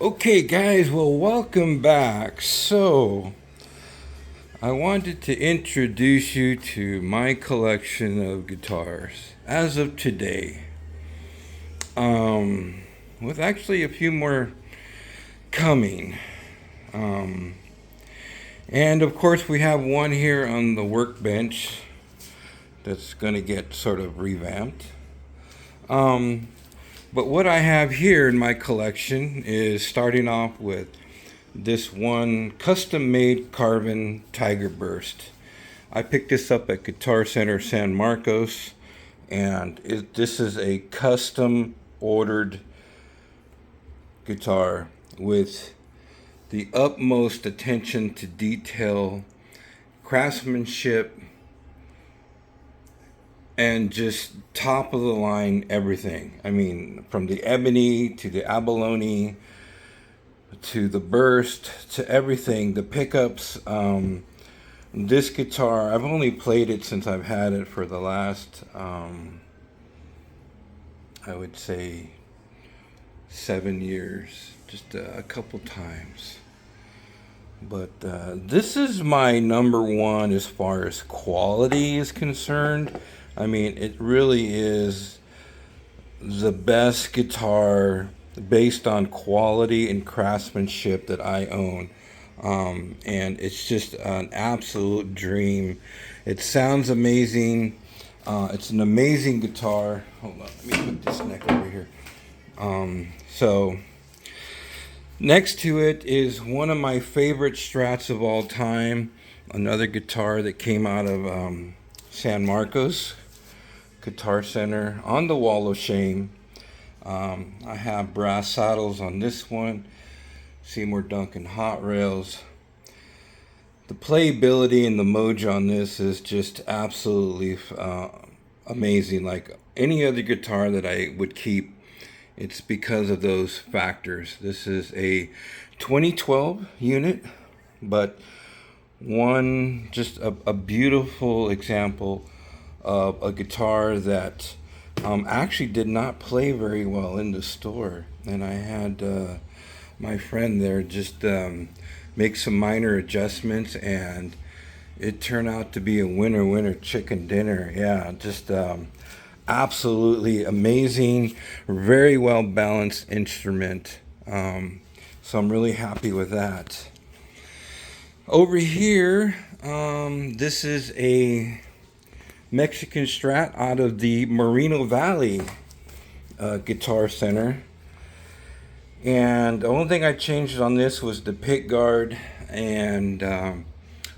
Okay, guys, well, welcome back. So, I wanted to introduce you to my collection of guitars as of today. Um, with actually a few more coming. Um, and of course, we have one here on the workbench that's going to get sort of revamped. Um, but what I have here in my collection is starting off with this one custom made carbon Tiger Burst. I picked this up at Guitar Center San Marcos, and this is a custom ordered guitar with the utmost attention to detail, craftsmanship, and just top of the line everything. I mean, from the ebony to the abalone to the burst to everything, the pickups. This guitar, I've only played it since I've had it for the last, I would say, 7 years, just a couple times. But this is my number one as far as quality is concerned. I mean, it really is the best guitar based on quality and craftsmanship that I own. And it's just an absolute dream. It sounds amazing. It's an amazing guitar. Hold on, let me put this neck over here. So next to it is one of my favorite Strats of all time. Another guitar that came out of San Marcos Guitar Center on the Wall of Shame. I have brass saddles on this one. Seymour Duncan hot rails. The playability and the mojo on this is just absolutely amazing. Like any other guitar that I would keep, it's because of those factors. This is a 2012 unit, but just a beautiful example of a guitar that actually did not play very well in the store. And I had my friend there just make some minor adjustments, and it turned out to be a winner chicken dinner. Yeah, just absolutely amazing, very well balanced instrument. So I'm really happy with that. Over here, this is a Mexican Strat out of the Moreno Valley Guitar Center. And the only thing I changed on this was the pick guard. And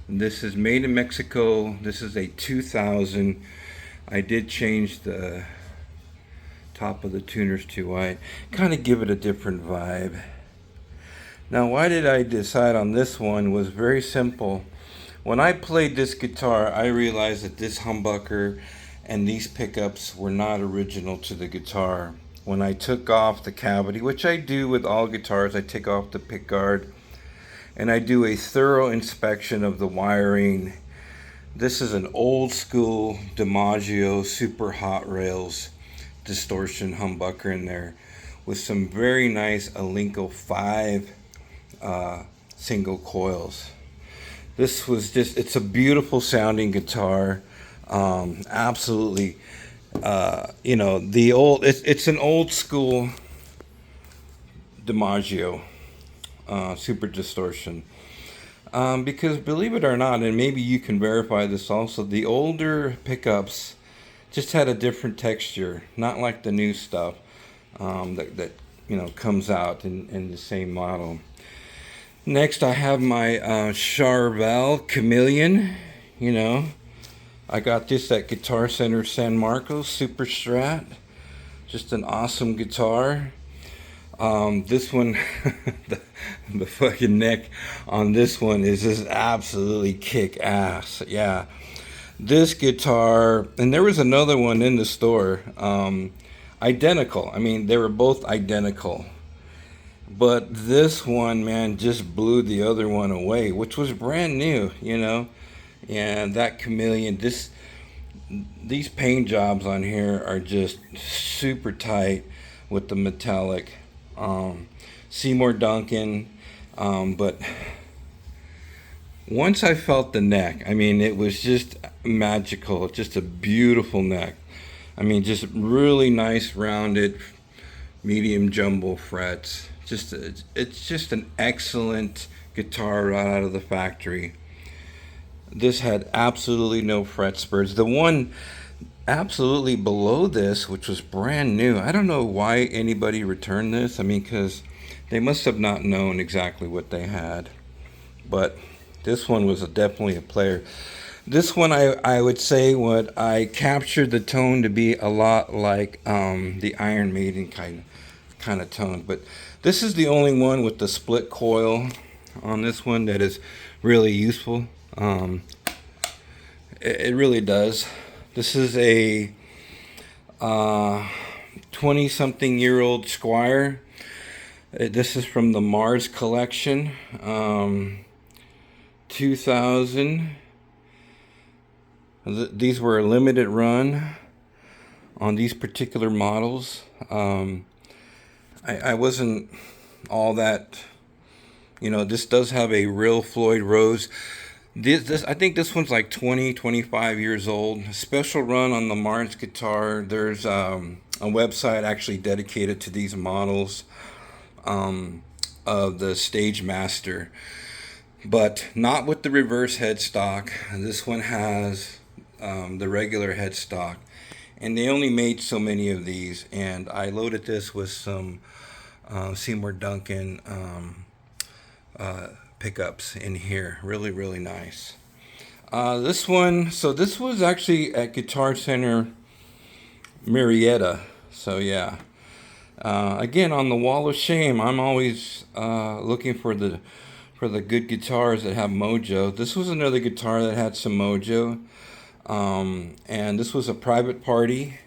this is made in Mexico. This is a 2000. I did change the top of the tuners to white, kind of give it a different vibe. Now, why did I decide on this one was very simple. When I played this guitar, I realized that this humbucker and these pickups were not original to the guitar. When I took off the cavity, which I do with all guitars, I take off the pick guard and I do a thorough inspection of the wiring. This is an old school DiMaggio super hot rails distortion humbucker in there with some very nice Alinco 5 single coils. This was just, it's a beautiful sounding guitar. Absolutely, it's an old school DiMaggio super distortion. Because believe it or not, and maybe you can verify this also, the older pickups just had a different texture, not like the new stuff that comes out in the same model. Next, I have my Charvel Chameleon. I got this at Guitar Center San Marcos Super Strat. Just an awesome guitar. This one, the fucking neck on this one is just absolutely kick ass. Yeah. This guitar, and there was another one in the store, identical. I mean, they were both identical. But this one, man, just blew the other one away, which was brand new. And that Chameleon, these paint jobs on here are just super tight with the metallic. Seymour Duncan, but once I felt the neck, I mean, it was just magical, just a beautiful neck. I mean, just really nice rounded medium jumbo frets. It's just an excellent guitar right out of the factory. This had absolutely no fret spurs. The one absolutely below this, which was brand new, I don't know why anybody returned this. I mean, because they must have not known exactly what they had. But this one was definitely a player. This one, I would say, what I captured the tone to be a lot like the Iron Maiden kind of tone. But this is the only one with the split coil on this one that is really useful. It really does. This is a 20-something-year-old Squire. This is from the Mars collection, 2000. These were a limited run on these particular models. I wasn't all that, this does have a real Floyd Rose. This I think this one's like 25 years old. Special run on the Mars guitar. There's a website actually dedicated to these models of the Stage Master, but not with the reverse headstock. This one has the regular headstock, and they only made so many of these, and I loaded this with some Seymour Duncan pickups in here. Really, really nice. This one, so this was actually at Guitar Center Marietta. So yeah. Again, on the Wall of Shame, I'm always looking for the good guitars that have mojo. This was another guitar that had some mojo. And this was a private party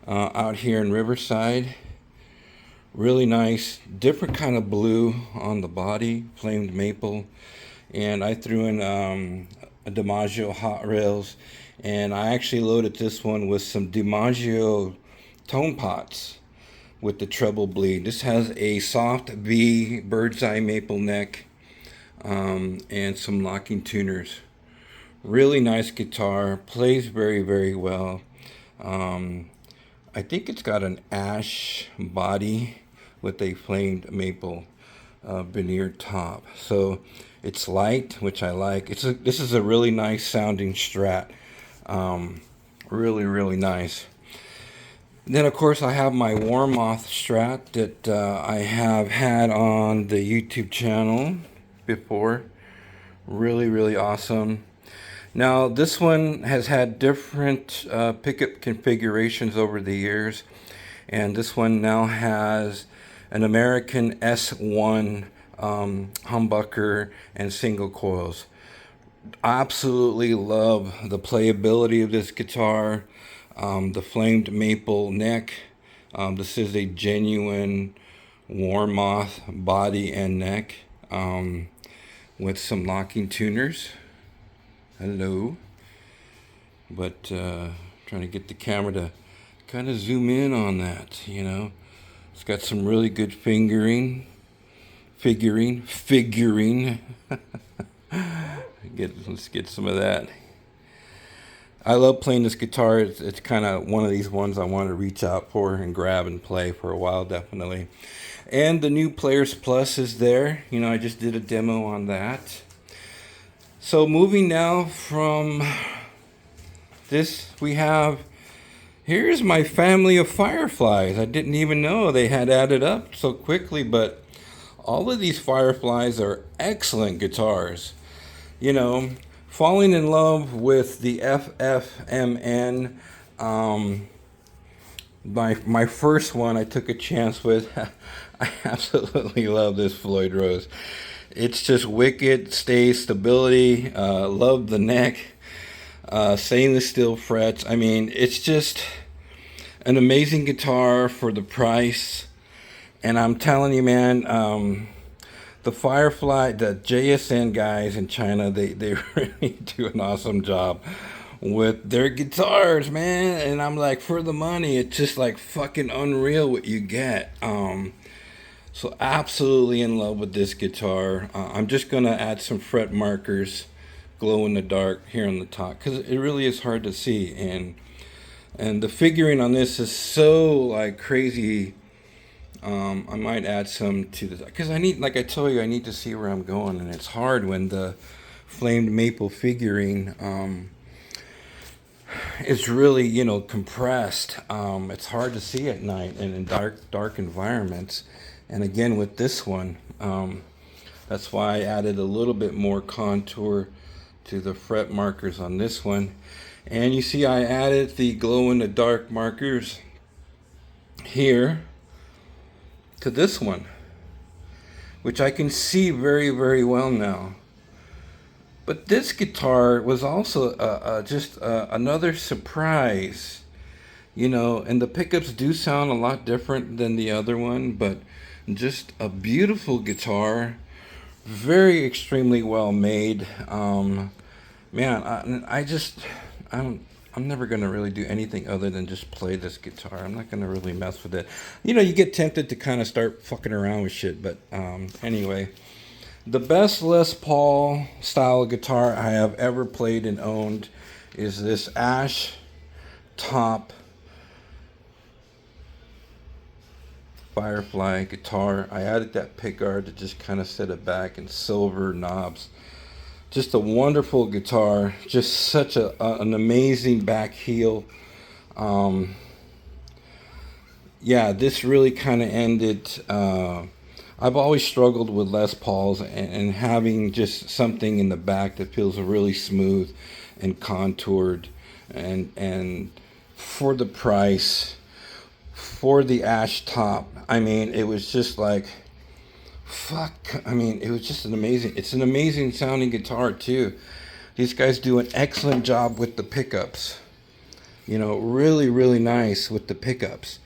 out here in Riverside. Really nice, different kind of blue on the body, flamed maple. And I threw in a DiMaggio hot rails, and I actually loaded this one with some DiMaggio tone pots with the treble bleed. This has a soft V bird's eye maple neck, and some locking tuners. Really nice guitar, plays very, very well. I think it's got an ash body with a flamed maple veneer top. So it's light, which I like. This is a really nice sounding Strat. Really, really nice. Then, of course, I have my Warmoth Strat that I have had on the YouTube channel before. Really, really awesome. Now, this one has had different pickup configurations over the years, and this one now has an American S1 humbucker and single coils. Absolutely love the playability of this guitar, the flamed maple neck. This is a genuine Warmoth body and neck with some locking tuners. Hello. But trying to get the camera to kind of zoom in on that, It's got some really good figuring. Let's get some of that. I love playing this guitar. It's kind of one of these ones I want to reach out for and grab and play for a while, definitely. And the new Players Plus is there. I just did a demo on that. So moving now from this, here's my family of Fireflies. I didn't even know they had added up so quickly, but all of these Fireflies are excellent guitars. Falling in love with the FFMN. My first one I took a chance with. I absolutely love this Floyd Rose. It's just wicked, stays stability, love the neck, stainless steel frets. I mean, it's just an amazing guitar for the price. And I'm telling you, man, the Firefly, the JSN guys in China, they really do an awesome job with their guitars, man. And I'm like, for the money, it's just like fucking unreal what you get. So absolutely in love with this guitar. I'm just gonna add some fret markers, glow in the dark here on the top, because it really is hard to see, and the figuring on this is so like crazy. I might add some to the, because I need, like I told you, I need to see where I'm going, and it's hard when the flamed maple figuring is really, you know, compressed. It's hard to see at night and in dark environments. And again with this one, that's why I added a little bit more contour to the fret markers on this one. And you see I added the glow in the dark markers here to this one, which I can see very, very well now. But this guitar was also just another surprise, you know, and the pickups do sound a lot different than the other one, but just a beautiful guitar, very extremely well made. Man, I'm never gonna really do anything other than just play this guitar. I'm not gonna really mess with it. You know, you get tempted to kind of start fucking around with shit, but anyway, the best Les Paul style guitar I have ever played and owned is this ash top Firefly guitar. I added that pickguard to just kind of set it back, and silver knobs. Just a wonderful guitar. Just such an amazing back heel. Yeah, this really kind of ended. I've always struggled with Les Pauls, and having just something in the back that feels really smooth and contoured, and for the price, for the ash top, I mean, it was just like, fuck. I mean, it was just it's an amazing sounding guitar too. These guys do an excellent job with the pickups. You know, really, really nice with the pickups.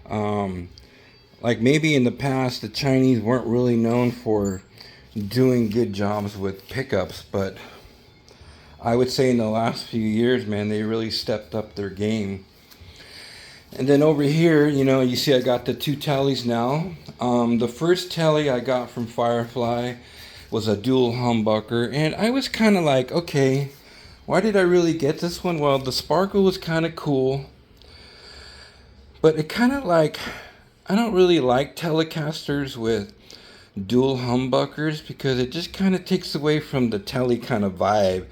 Like maybe in the past, the Chinese weren't really known for doing good jobs with pickups, but I would say in the last few years, man, they really stepped up their game. And then over here, you know, you see I got the two tellies now. The first telly I got from Firefly was a dual humbucker, and I was kind of like, okay, why did I really get this one? Well, the sparkle was kind of cool, but it kind of like, I don't really like Telecasters with dual humbuckers because it just kind of takes away from the telly kind of vibe.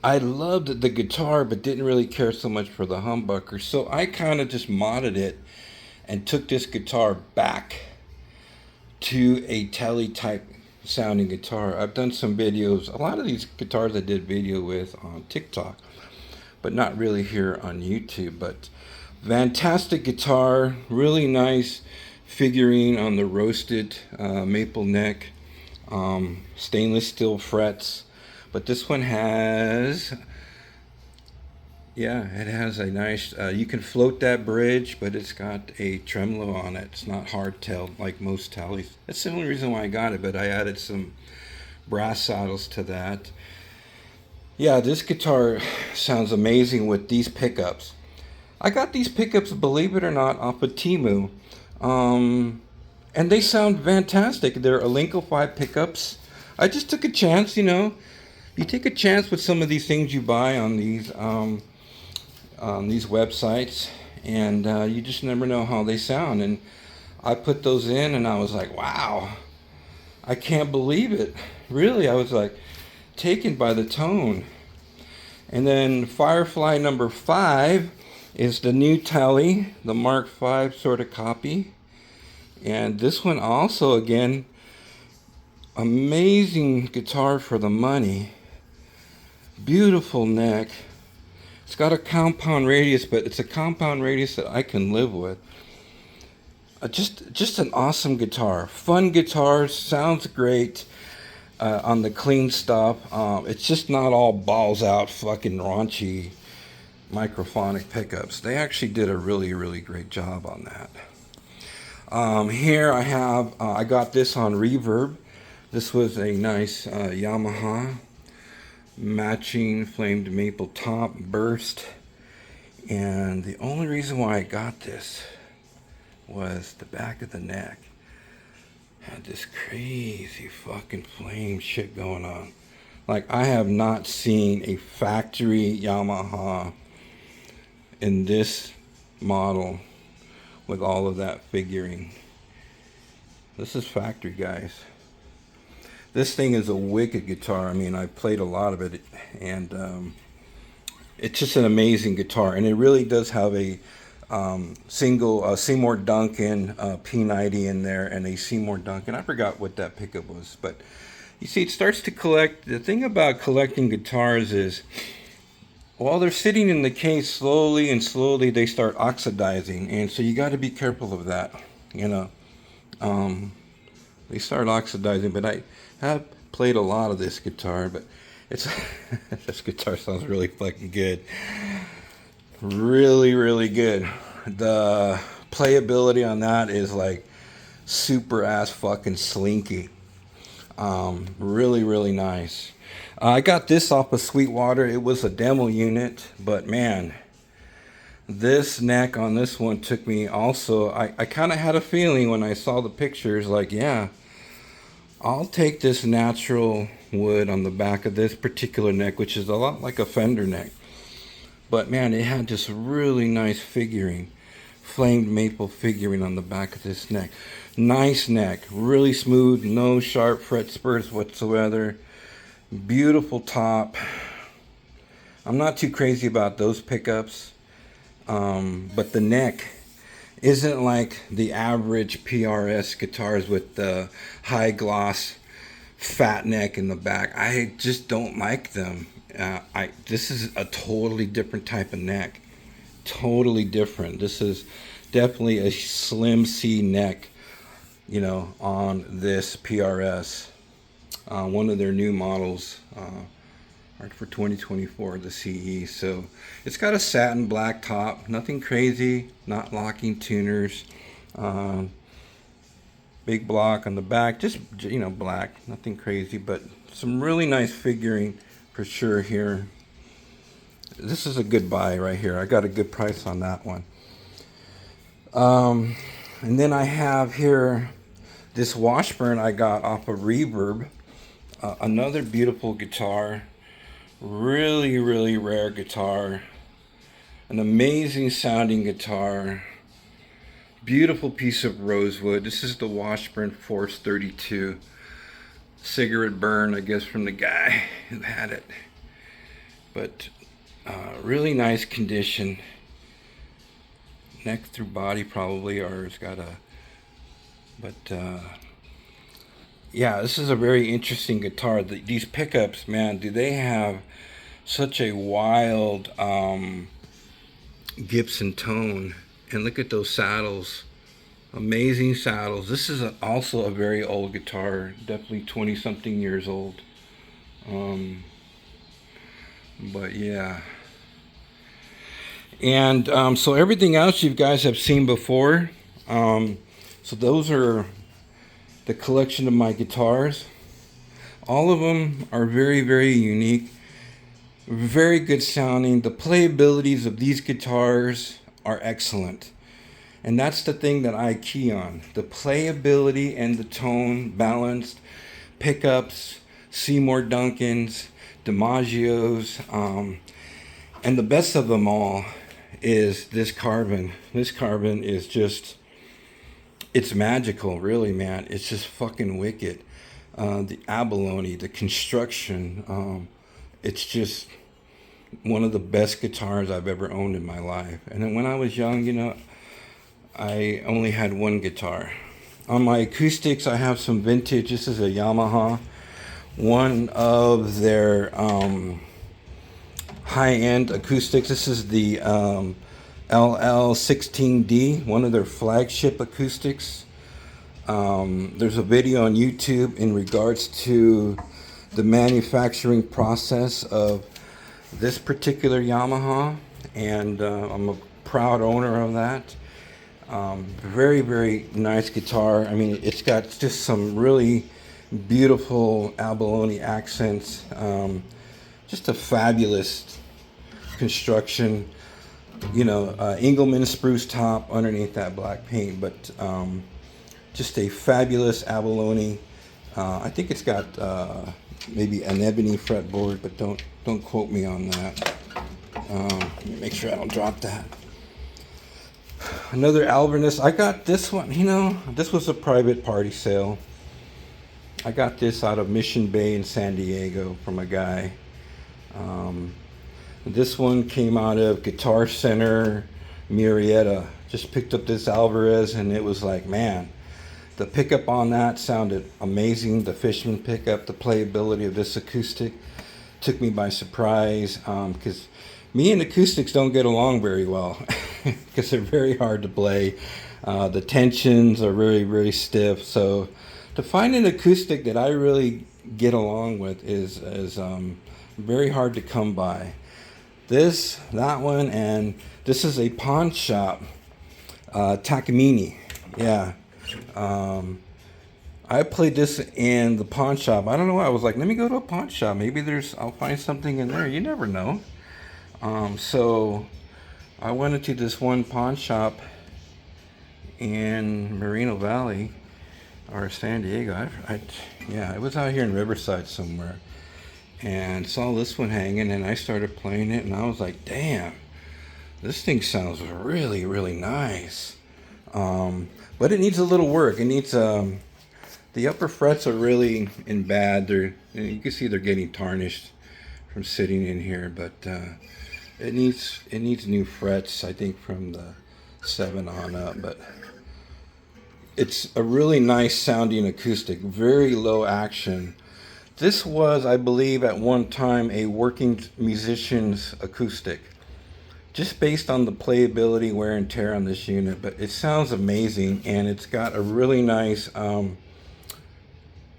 I loved the guitar but didn't really care so much for the humbucker, so I kind of just modded it and took this guitar back to a telly type sounding guitar. I've done some videos, a lot of these guitars I did video with on TikTok, but not really here on YouTube. But fantastic guitar, really nice figurine on the roasted maple neck, stainless steel frets. But this one has, yeah, it has a nice, you can float that bridge, but it's got a tremolo on it. It's not hard-tailed like most tallies. That's the only reason why I got it, but I added some brass saddles to that. Yeah, this guitar sounds amazing with these pickups. I got these pickups, believe it or not, off of Temu. And they sound fantastic. They're Alinco 5 pickups. I just took a chance, you know. You take a chance with some of these things you buy on these websites, and you just never know how they sound. And I put those in, and I was like, wow, I can't believe it. Really, I was like taken by the tone. And then Firefly number 5 is the new Tele, the Mark V sort of copy. And this one also, again, amazing guitar for the money. Beautiful neck. It's got a compound radius, but it's a compound radius that I can live with. Just an awesome guitar. Fun guitar, sounds great on the clean stuff. It's just not all balls out fucking raunchy microphonic pickups. They actually did a really, really great job on that. Here I have, I got this on Reverb. This was a nice Yamaha matching flamed maple top burst. And the only reason why I got this was the back of the neck. had this crazy fucking flame shit going on. Like, I have not seen a factory Yamaha in this model with all of that figuring. This is factory, guys. This thing is a wicked guitar. I mean, I played a lot of it, and it's just an amazing guitar. And it really does have a single Seymour Duncan P90 in there, and a Seymour Duncan. I forgot what that pickup was, but you see, it starts to collect. The thing about collecting guitars is, while they're sitting in the case, slowly and slowly they start oxidizing, and so you got to be careful of that. You know, they start oxidizing. But I have played a lot of this guitar, but it's this guitar sounds really fucking good. Really, really good. The playability on that is like super ass fucking slinky. Really, really nice. I got this off of Sweetwater. It was a demo unit, but man, this neck on this one took me also. I kind of had a feeling when I saw the pictures, like, yeah, I'll take this natural wood on the back of this particular neck, which is a lot like a Fender neck. But man, it had this really nice figuring, flamed maple figuring on the back of this neck. Nice neck, really smooth, no sharp fret spurs whatsoever. Beautiful top. I'm not too crazy about those pickups, but the neck isn't like the average PRS guitars with the high gloss fat neck in the back. I just don't like them. This is a totally different type of neck. Totally different. This is definitely a slim C neck, you know, on this PRS. One of their new models for 2024, the CE. So it's got a satin black top, nothing crazy, not locking tuners. Big block on the back, just, you know, black, nothing crazy, but some really nice figuring for sure here. This is a good buy right here. I got a good price on that one. And then I have here this Washburn I got off of Reverb. Another beautiful guitar. Really, really rare guitar. An amazing sounding guitar. Beautiful piece of rosewood. This is the Washburn Force 32. Cigarette burn, I guess, from the guy who had it. But really nice condition. Neck through body probably, or it's got a... But yeah, this is a very interesting guitar. These pickups, man, do they have such a wild Gibson tone. And look at those saddles. Amazing saddles. This is also a very old guitar. Definitely 20 something years old. But yeah. And so everything else you guys have seen before. So those are the collection of my guitars. All of them are very, very unique. Very good sounding. The playabilities of these guitars are excellent. And that's the thing that I key on. The playability and the tone, balanced pickups, Seymour Duncans, DiMaggios, and the best of them all is this carbon. This carbon is just, it's magical, really, man. It's just fucking wicked. The abalone, the construction, it's just one of the best guitars I've ever owned in my life. And then when I was young, you know, I only had one guitar. On my acoustics, I have some vintage. This is a Yamaha. One of their high-end acoustics. This is the LL16D, one of their flagship acoustics. There's a video on YouTube in regards to the manufacturing process of this particular Yamaha, and I'm a proud owner of that. Very, very nice guitar. I mean, it's got just some really beautiful abalone accents. Just a fabulous construction. You know, Engelmann spruce top underneath that black paint, but Just a fabulous abalone. I think it's got maybe an ebony fretboard, but don't quote me on that. Let me make sure I don't drop that. Another Alvarez. I got this one. You know, this was a private party sale. I got this out of Mission Bay in San Diego from a guy. This one came out of Guitar Center, Murrieta. Just picked up this Alvarez, and it was like, man, the pickup on that sounded amazing. The Fishman pickup, the playability of this acoustic took me by surprise, because me and acoustics don't get along very well because they're very hard to play. The tensions are very, very stiff. So to find an acoustic that I really get along with is very hard to come by. This, that one, and this is a pawn shop, Takamine. Yeah. I played this in the pawn shop. I don't know why. I was like, let me go to a pawn shop. Maybe I'll find something in there. You never know. So I went into this one pawn shop in Moreno Valley or San Diego. Yeah, it was out here in Riverside somewhere, and saw this one hanging, and I started playing it, and I was like, damn, this thing sounds really, really nice. But it needs a little work. It needs the upper frets are really in bad. You can see they're getting tarnished from sitting in here, but it needs new frets, I think, from the 7 on up. But it's a really nice sounding acoustic, very low action. This was, I believe, at one time a working musician's acoustic, just based on the playability, wear and tear on this unit. But it sounds amazing, and it's got a really nice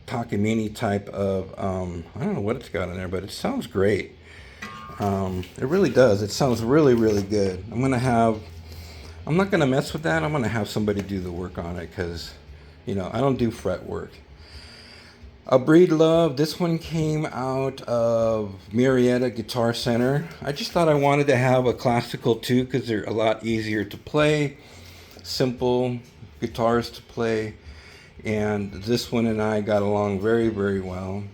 Takamine type of, I don't know what it's got in there, but it sounds great. It really does. It sounds really, really good. I'm not gonna mess with that. I'm gonna have somebody do the work on it, because, you know, I don't do fret work. A Breed Love. This one came out of Murrieta Guitar Center. I just thought I wanted to have a classical too, because they're a lot easier to play, simple guitars to play, and this one and I got along very, very well.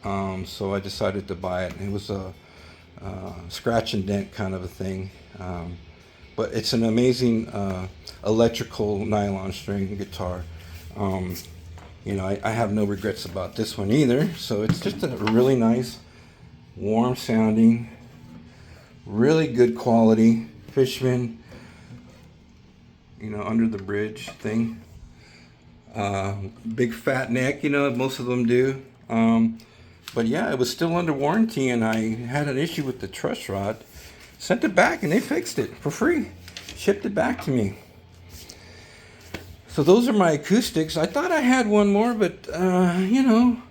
So I decided to buy it. It was a scratch and dent kind of a thing, but it's an amazing electrical nylon string guitar. You know, I have no regrets about this one either. So it's just a really nice, warm sounding, really good quality Fishman, you know, under the bridge thing. Big fat neck, you know, most of them do. But yeah, it was still under warranty, and I had an issue with the truss rod. Sent it back, and they fixed it for free. Shipped it back to me. So those are my acoustics. I thought I had one more, but you know,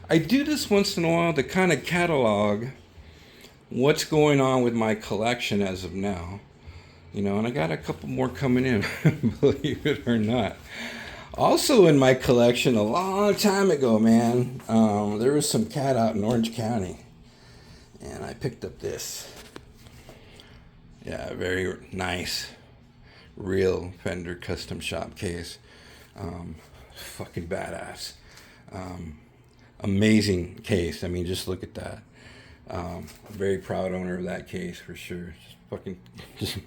I do this once in a while to kind of catalog what's going on with my collection as of now. You know, and I got a couple more coming in, believe it or not. Also in my collection, a long time ago, man, there was some cat out in Orange County, and I picked up this. Yeah, very nice, real Fender custom shop case. Fucking badass. Amazing case. I mean, just look at that. Very proud owner of that case for sure. Just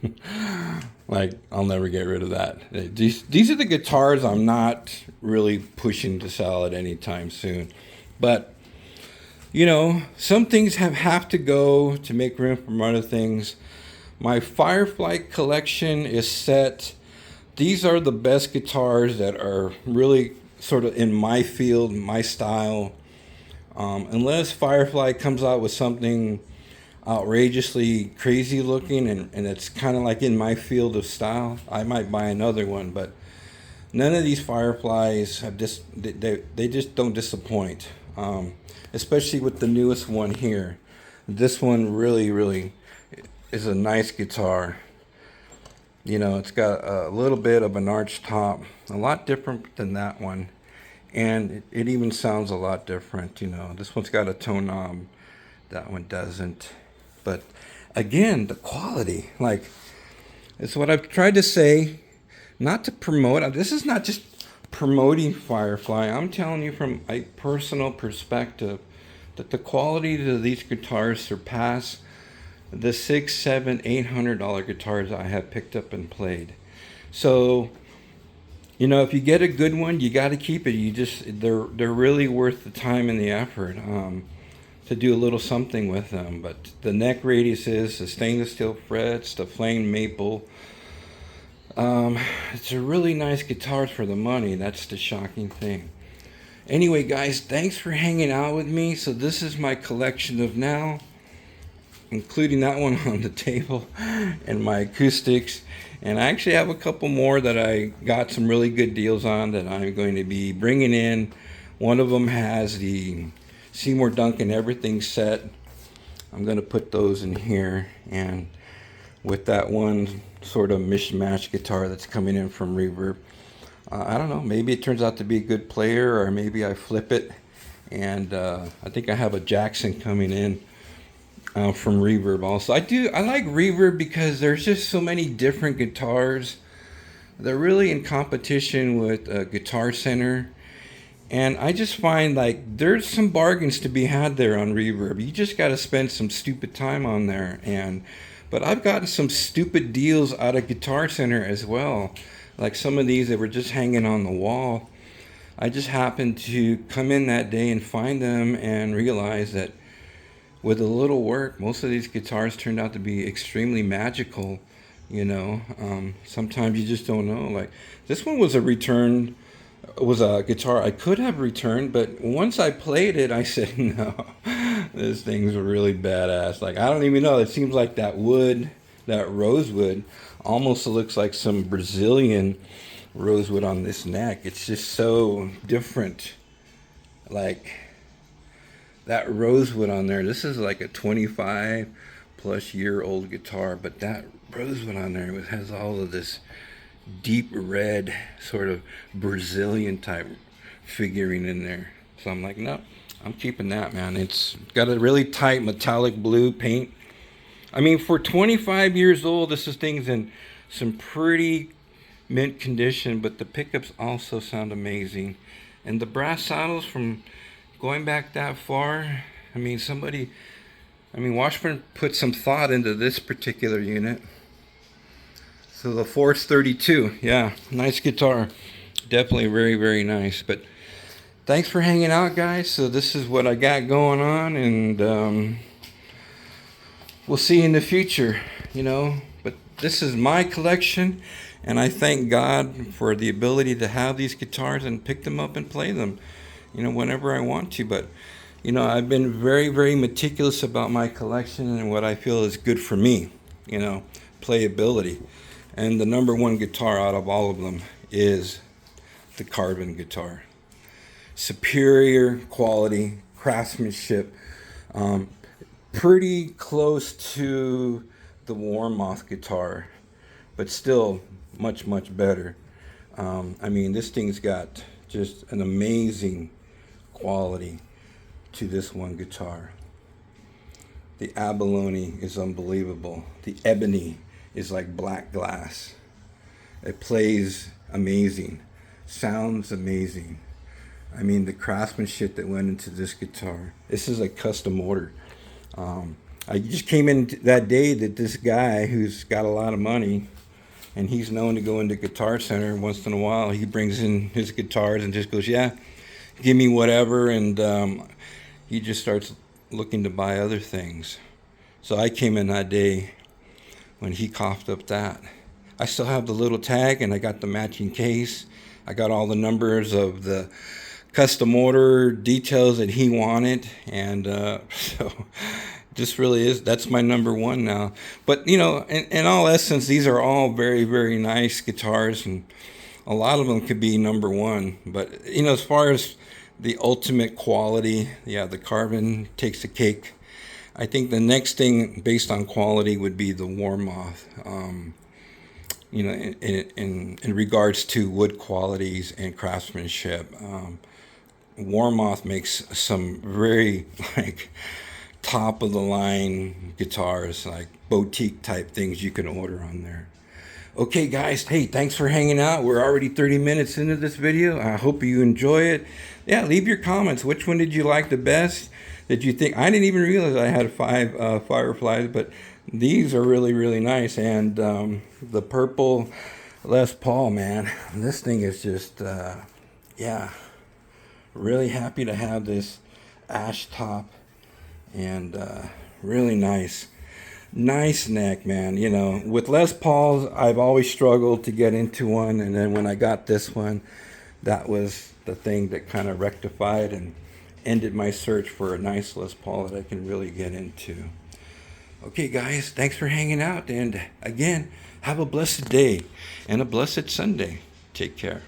like, I'll never get rid of that. These are the guitars I'm not really pushing to sell at any time soon. But, you know, some things have to go to make room for other things. My Firefly collection is set. These are the best guitars that are really sort of in my field, my style. Unless Firefly comes out with something outrageously crazy looking and it's kind of like in my field of style, I might buy another one. But none of these Fireflies have they just don't disappoint. Especially with the newest one here. This one really, really is a nice guitar. You know, it's got a little bit of an arch top, a lot different than that one, and it even sounds a lot different. You know, this one's got a tone knob, that one doesn't. But again, the quality, like, it's what I've tried to say, not to promote. This is not just promoting Firefly, I'm telling you from a personal perspective that the quality of these guitars surpass the $600, $700, $800 guitars I have picked up and played. So, you know, if you get a good one, you got to keep it. They're really worth the time and the effort to do a little something with them. But the neck radiuses, the stainless steel frets, the flame maple. It's a really nice guitars for the money. That's the shocking thing. Anyway, guys, thanks for hanging out with me. So this is my collection of now, including that one on the table, and my acoustics. And I actually have a couple more that I got some really good deals on that I'm going to be bringing in. One of them has the Seymour Duncan everything set. I'm going to put those in here, and with that one sort of mishmash guitar that's coming in from Reverb. I don't know, maybe it turns out to be a good player, or maybe I flip it. And I think I have a Jackson coming in from Reverb also. I like Reverb because there's just so many different guitars. They're really in competition with Guitar Center. And I just find like there's some bargains to be had there on Reverb. You just got to spend some stupid time on there. But I've gotten some stupid deals out of Guitar Center as well. Like some of these that were just hanging on the wall. I just happened to come in that day and find them and realize that with a little work, most of these guitars turned out to be extremely magical, you know. Sometimes you just don't know. Like this one was a guitar I could have returned, but once I played it, I said, no, this thing's really badass. Like, I don't even know. It seems like that wood, that rosewood, almost looks like some Brazilian rosewood on this neck. It's just so different. Like that rosewood on there, this is like a 25 plus year old guitar, but that rosewood on there has all of this deep red sort of Brazilian type figuring in there. So I'm like, no, I'm keeping that, man. It's got a really tight metallic blue paint. I mean, for 25 years old, this thing's in some pretty mint condition, but the pickups also sound amazing. And the brass saddles, from going back that far, I mean, Washburn put some thought into this particular unit. So the Force 32, yeah, nice guitar. Definitely very, very nice. But thanks for hanging out, guys. So this is what I got going on, and we'll see you in the future, you know. But this is my collection, and I thank God for the ability to have these guitars and pick them up and play them, you know, whenever I want to. But, you know, I've been very, very meticulous about my collection and what I feel is good for me, you know, playability. And the number one guitar out of all of them is the carbon guitar. Superior quality, craftsmanship, pretty close to the Warmoth guitar, but still much, much better. I mean, this thing's got just an amazing quality to this one guitar. The abalone is unbelievable. The ebony is like black glass. It plays amazing, sounds amazing. I mean, the craftsmanship that went into this guitar. This is a custom order. I just came in that day that this guy who's got a lot of money, and he's known to go into Guitar Center once in a while. He brings in his guitars and just goes, yeah, give me whatever. And he just starts looking to buy other things. So I came in that day when he coughed up that. I still have the little tag, and I got the matching case. I got all the numbers of the custom order details that he wanted, and so this really is, that's my number one now. But, you know, in all essence, these are all very, very nice guitars, and a lot of them could be number one. But, you know, as far as the ultimate quality, yeah, the carbon takes the cake. I think the next thing based on quality would be the Warmoth. You know, in regards to wood qualities and craftsmanship, Warmoth makes some very like top of the line guitars, like boutique type things you can order on there. Okay, guys, hey, thanks for hanging out. We're already 30 minutes into this video. I hope you enjoy it. Yeah, leave your comments. Which one did you like the best? Did you think? I didn't even realize I had 5 Fireflies, but these are really, really nice. And the purple Les Paul, man, this thing is just, yeah, really happy to have this ash top and really nice. Nice neck, man. You know, with Les Pauls, I've always struggled to get into one, and then when I got this one, that was the thing that kind of rectified and ended my search for a nice Les Paul that I can really get into. Okay, guys, thanks for hanging out, and again, have a blessed day and a blessed Sunday. Take care.